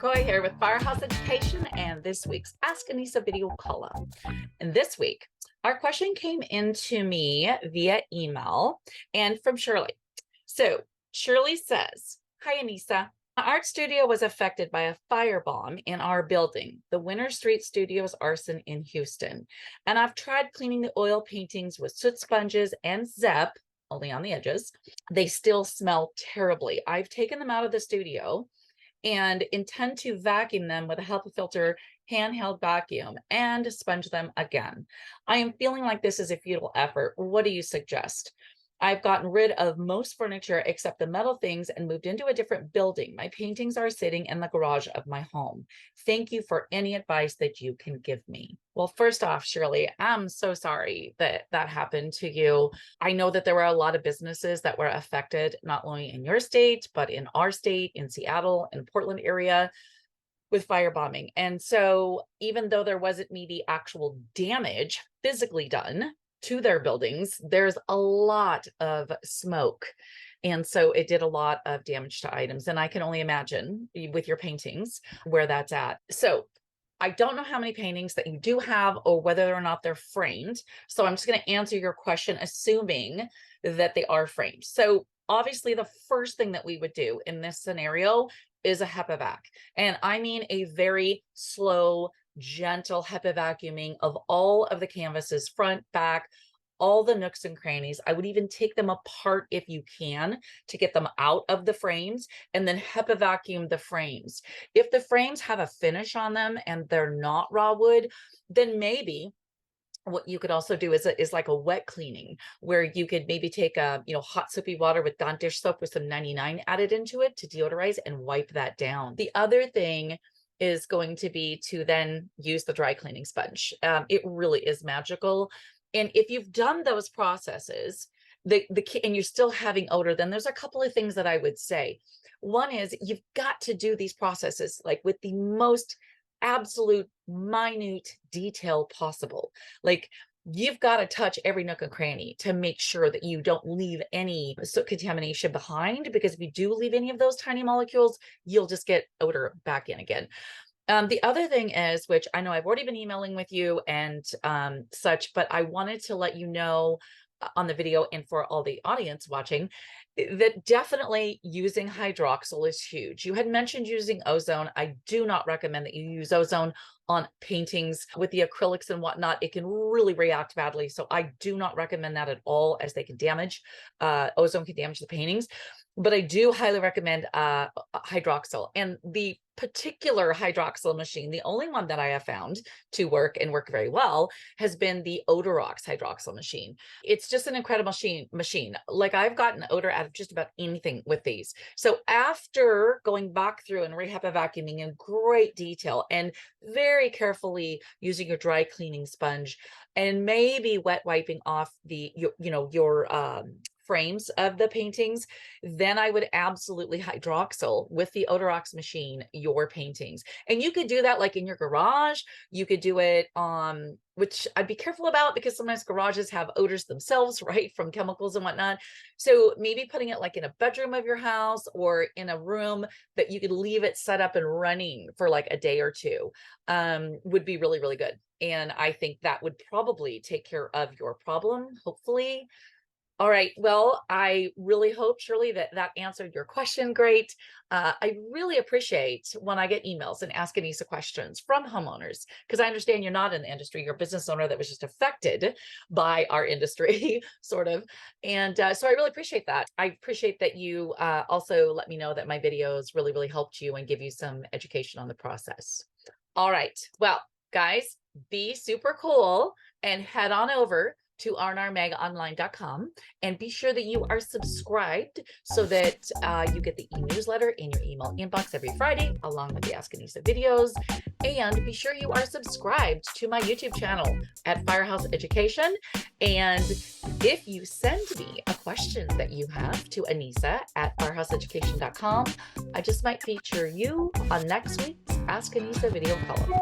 Sequoia here with Firehouse Education and this week's Ask Anissa video call-up. And this week, our question came into me via email and from Shirley. So Shirley says, "Hi Anissa, my art studio was affected by a firebomb in our building, the Winter Street Studios arson in Houston. And I've tried cleaning the oil paintings with soot sponges and Zep, only on the edges. They still smell terribly. I've taken them out of the studio and intend to vacuum them with a HEPA filter handheld vacuum and sponge them again. I am feeling like this is a futile effort. What do you suggest? I've gotten rid of most furniture except the metal things and moved into a different building. My paintings are sitting in the garage of my home. Thank you for any advice that you can give me." Well, first off, Shirley, I'm so sorry that that happened to you. I know that there were a lot of businesses that were affected, not only in your state, but in our state, in Seattle, in Portland area, with firebombing. And so even though there wasn't maybe actual damage physically done to their buildings, there's a lot of smoke. And so it did a lot of damage to items. And I can only imagine with your paintings where that's at. So I don't know how many paintings that you do have or whether or not they're framed. So I'm just going to answer your question, assuming that they are framed. So obviously the first thing that we would do in this scenario is a HEPA vac. And I mean a very slow, gentle HEPA vacuuming of all of the canvases, front, back, all the nooks and crannies. I would even take them apart if you can to get them out of the frames and then HEPA vacuum the frames. If the frames have a finish on them and they're not raw wood, then maybe what you could also do is like a wet cleaning where you could maybe take a hot soapy water with Dawn dish soap with some 99 added into it to deodorize and wipe that down. The other thing is going to be to then use the dry cleaning sponge. It really is magical. And if you've done those processes, and you're still having odor, then there's a couple of things that I would say. One is you've got to do these processes like with the most absolute minute detail possible. Like you've got to touch every nook and cranny to make sure that you don't leave any soot contamination behind, because if you do leave any of those tiny molecules, you'll just get odor back in again. The other thing is, which I know I've already been emailing with you and such, but I wanted to let you know on the video and for all the audience watching that definitely using hydroxyl is huge. You had mentioned using ozone. I do not recommend that you use ozone on paintings with the acrylics and whatnot. It can really react badly. So I do not recommend that at all, as they can damage, ozone can damage the paintings. But I do highly recommend hydroxyl. And the particular hydroxyl machine, the only one that I have found to work and work very well, has been the Odor hydroxyl machine. It's just an incredible machine. Like I've gotten odor out of just about anything with these. So after going back through and HEPA vacuuming in great detail and very carefully using your dry cleaning sponge and maybe wet wiping off your frames of the paintings, then I would absolutely hydroxyl with the Odor machine your paintings. And you could do that like in your garage. You could do it which I'd be careful about because sometimes garages have odors themselves, right, from chemicals and whatnot. So maybe putting it like in a bedroom of your house or in a room that you could leave it set up and running for like a day or two would be really, really good. And I think that would probably take care of your problem, hopefully. All right. Well, I really hope, Shirley, that answered your question. Great. I really appreciate when I get emails and Ask Anissa questions from homeowners, because I understand you're not in the industry. You're a business owner that was just affected by our industry, sort of. And so I really appreciate that. I appreciate that you also let me know that my videos really, really helped you and give you some education on the process. All right. Well, guys, be super cool and head on over to rnrmegaonline.com and be sure that you are subscribed so that you get the e-newsletter in your email inbox every Friday, along with the Ask Anissa videos. And be sure you are subscribed to my YouTube channel at Firehouse Education. And if you send me a question that you have to Anissa at firehouseeducation.com, I just might feature you on next week's Ask Anissa video column.